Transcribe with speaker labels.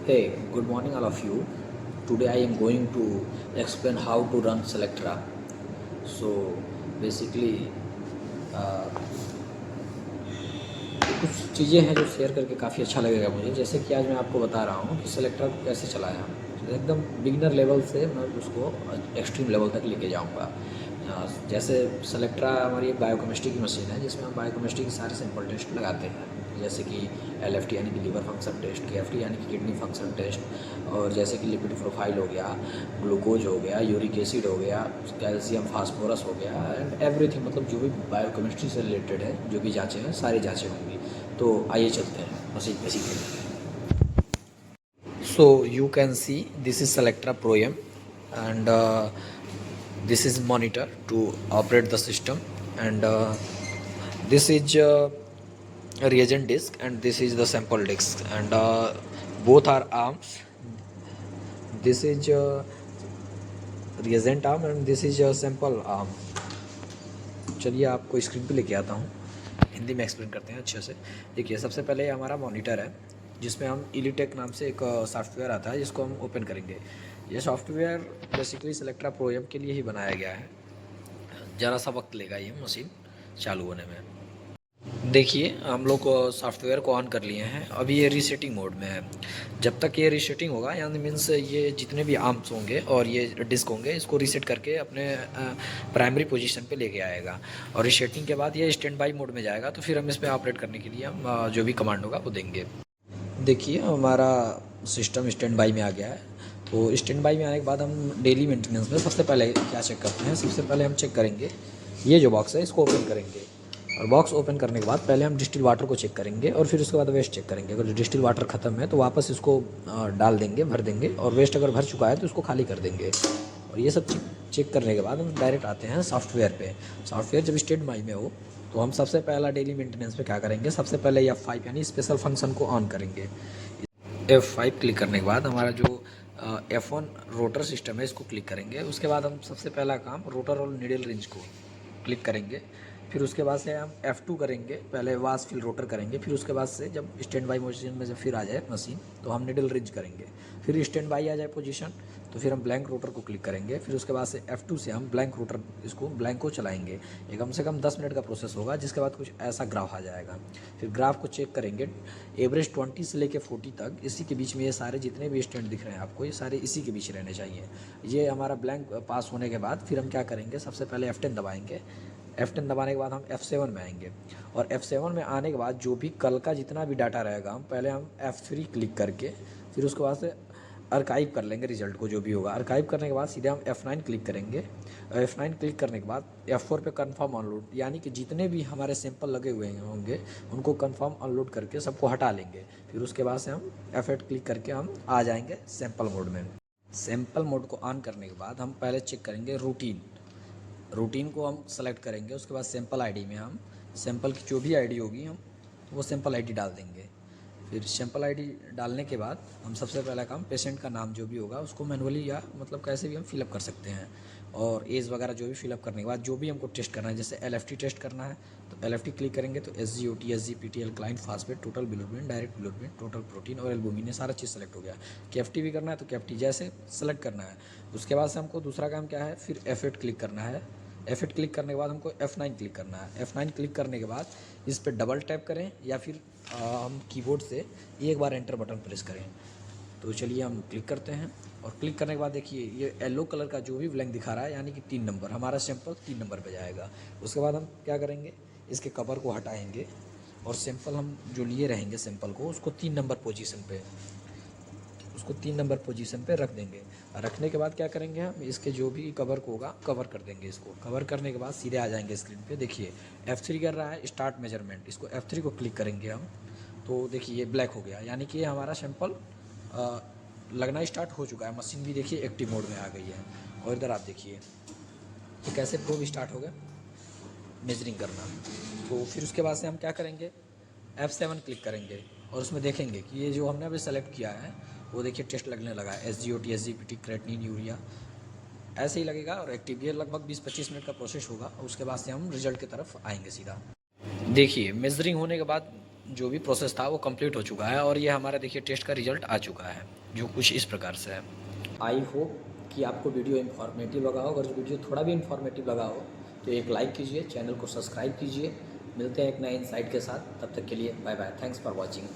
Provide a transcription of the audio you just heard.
Speaker 1: Hey, good morning all of you. Today I am going to explain how to run Selectra. So basically uh, कुछ चीज़ें हैं जो share करके काफ़ी अच्छा लगेगा मुझे। जैसे कि आज मैं आपको बता रहा हूँ कि सेलेक्ट्रा को कैसे चलाया। तो एकदम बिगिनर लेवल से मैं उसको एक्सट्रीम लेवल तक लेके जाऊँगा। जैसे सेलेक्ट्रा हमारी एक बायोकेमिस्ट्री की मशीन है जिसमें हम बायोकेमिस्ट्री के सारे सिंपल टेस्ट लगाते हैं, जैसे कि LFT यानी कि लीवर फंक्शन टेस्ट, KFT यानी कि किडनी फंक्शन टेस्ट, और जैसे कि लिपिड प्रोफाइल हो गया, ग्लूकोज हो गया, यूरिक एसिड हो गया, कैल्शियम फास्फोरस हो गया एंड एवरीथिंग, मतलब जो भी बायोकेमिस्ट्री से रिलेटेड है जो भी जाँचें हैं सारी जाँचें होंगी। तो आइए चलते हैं मशीन पे सीखने। So you can see this is Selectra Pro M and this is monitor to operate the system, and this is a reagent disk and this is the sample disk, and both are arms. This is reagent arm and this is a sample arm. चलिए आपको screen पे लेके आता हूँ, हिंदी में explain करते हैं अच्छे से। देखिए, सबसे पहले ये हमारा मॉनिटर है जिसमें हम इलीटेक नाम से एक सॉफ्टवेयर आता है जिसको हम ओपन करेंगे। ये सॉफ्टवेयर बेसिकली सेलेक्ट्रा प्रो एम के लिए ही बनाया गया है। ज़रा सा वक्त लेगा ये मशीन चालू होने में। देखिए, हम लोग सॉफ्टवेयर को ऑन कर लिए हैं। अभी ये रीसेटिंग मोड में है। जब तक ये रीसेटिंग होगा, यानी मीन्स ये जितने भी आर्म्स होंगे और ये डिस्क होंगे इसको रीसेट करके अपने प्राइमरी पोजीशन पे लेके आएगा, और रीसेटिंग के बाद ये स्टैंड बाई मोड में जाएगा। तो फिर हम इस पर ऑपरेट करने के लिए हम जो भी कमांड होगा वो देंगे। देखिए, हमारा सिस्टम स्टैंड बाई में आ गया है। तो स्टैंड बाई में आने के बाद हम डेली मेंटेनेंस में सबसे पहले क्या चेक करते हैं, सबसे पहले हम चेक करेंगे ये जो बॉक्स है इसको ओपन करेंगे, और बॉक्स ओपन करने के बाद पहले हम डिस्टिल वाटर को चेक करेंगे और फिर उसके बाद वेस्ट चेक करेंगे। अगर डिस्टिल वाटर ख़त्म है तो वापस इसको डाल देंगे, भर देंगे, और वेस्ट अगर भर चुका है तो इसको खाली कर देंगे। और ये सब चेक करने के बाद हम डायरेक्ट आते हैं सॉफ्टवेयर पे। सॉफ्टवेयर जब स्टैंड बाई में हो तो हम सबसे पहला डेली मेंटेनेंस पे क्या करेंगे, सबसे पहले F5 यानी स्पेशल फंक्शन को ऑन करेंगे। F5 क्लिक करने के बाद हमारा जो F1 रोटर सिस्टम है इसको क्लिक करेंगे। उसके बाद हम सबसे पहला काम रोटर और नीडल रेंज को क्लिक करेंगे। फिर उसके बाद से हम F2 करेंगे, पहले वास फिल रोटर करेंगे। फिर उसके बाद से जब स्टैंड बाई पोजीशन में जब फिर आ जाए मशीन तो हम नीडल रेंज करेंगे। फिर स्टैंड बाई आ जाए पोजीशन तो फिर हम ब्लैंक रोटर को क्लिक करेंगे। फिर उसके बाद से F2 से हम ब्लैंक रोटर इसको ब्लैंक को चलाएंगे। ये कम से कम 10 मिनट का प्रोसेस होगा, जिसके बाद कुछ ऐसा ग्राफ आ जाएगा। फिर ग्राफ को चेक करेंगे, एवरेज 20 से लेके 40 तक, इसी के बीच में ये सारे जितने भी स्टैंड दिख रहे हैं आपको, ये सारे इसी के बीच रहने चाहिए। ये हमारा ब्लैंक पास होने के बाद फिर हम क्या करेंगे, सबसे पहले F10 दबाएंगे। F10 दबाने के बाद हम F7 में आएंगे, और F7 में आने के बाद जो भी कल का जितना भी डाटा रहेगा हम पहले हम F3 क्लिक करके फिर उसके बाद से अर्काइव कर लेंगे रिजल्ट को, जो भी होगा। अर्काइव करने के बाद सीधे हम F9 क्लिक करेंगे। F9 क्लिक करने के बाद F4 पे कन्फर्म अनलोड, यानी कि जितने भी हमारे सैंपल लगे हुए होंगे उनको कन्फर्म अनलोड करके सबको हटा लेंगे। फिर उसके बाद से हम F8 क्लिक करके हम आ जाएंगे सैंपल मोड में। सैंपल मोड को ऑन करने के बाद हम पहले चेक करेंगे रूटीन को हम सेलेक्ट करेंगे। उसके बाद सैंपल आईडी में हम सैंपल की जो भी आईडी होगी हम वो सैंपल आईडी डाल देंगे। फिर सैंपल आईडी डालने के बाद हम सबसे पहला काम पेशेंट का नाम जो भी होगा उसको मैनुअली या मतलब कैसे भी हम फिलअप कर सकते हैं, और एज वगैरह जो भी फिलअप करने के बाद जो भी हमको टेस्ट करना है, जैसे LFT टेस्ट करना है तो LFT क्लिक करेंगे तो SGOT, SGPT, alkaline phosphate, total bilirubin, direct bilirubin, total protein और एल्बुमिन, ये सारा चीज़ सेलेक्ट हो गया। KFT भी करना है तो KFT जैसे सेलेक्ट करना है। उसके बाद से हमको दूसरा काम क्या है, फिर F8 क्लिक करना है। F8 क्लिक करने के बाद हमको F9 क्लिक करना है। F9 क्लिक करने के बाद इस पर डबल टैप करें या फिर हम कीबोर्ड से एक बार एंटर बटन प्रेस करें। तो चलिए हम क्लिक करते हैं, और क्लिक करने के बाद देखिए ये येलो कलर का जो भी ब्लैंक दिखा रहा है यानी कि 3 नंबर, हमारा सैंपल 3 नंबर पे जाएगा। उसके बाद हम क्या करेंगे, इसके कवर को हटाएंगे और सैंपल हम जो लिए रहेंगे सैंपल को उसको 3 नंबर पोजीशन पे रख देंगे। रखने के बाद क्या करेंगे, हम इसके जो भी कवर को होगा कवर कर देंगे। इसको कवर करने के बाद सीधे आ जाएंगे स्क्रीन पे। देखिए F3 कर रहा है स्टार्ट मेजरमेंट, इसको F3 को क्लिक करेंगे हम तो देखिए ये ब्लैक हो गया, यानी कि हमारा सैंपल लगना स्टार्ट हो चुका है। मशीन भी देखिए एक्टिव मोड में आ गई है। और इधर आप देखिए तो कैसे प्रोब स्टार्ट हो गया मेजरिंग करना। तो फिर उसके बाद से हम क्या करेंगे, F7 क्लिक करेंगे और उसमें देखेंगे कि ये जो हमने अभी सेलेक्ट किया है वो देखिए टेस्ट लगने लगा है, SGOT, SGPT, क्रेटिनिन, यूरिया, ऐसे ही लगेगा और एक्टिव। ये लगभग 20-25 मिनट का प्रोसेस होगा। उसके बाद से हम रिजल्ट की तरफ आएंगे सीधा। देखिए मेजरिंग होने के बाद जो भी प्रोसेस था वो कंप्लीट हो चुका है और ये हमारा देखिए टेस्ट का रिज़ल्ट आ चुका है, जो कुछ इस प्रकार से है। आई होप कि आपको वीडियो इन्फॉर्मेटिव लगा हो। अगर जो वीडियो थोड़ा भी इन्फॉर्मेटिव लगा हो तो एक लाइक कीजिए, चैनल को सब्सक्राइब कीजिए। मिलते हैं एक नए इनसाइट के साथ, तब तक के लिए bye bye. Thanks for watching.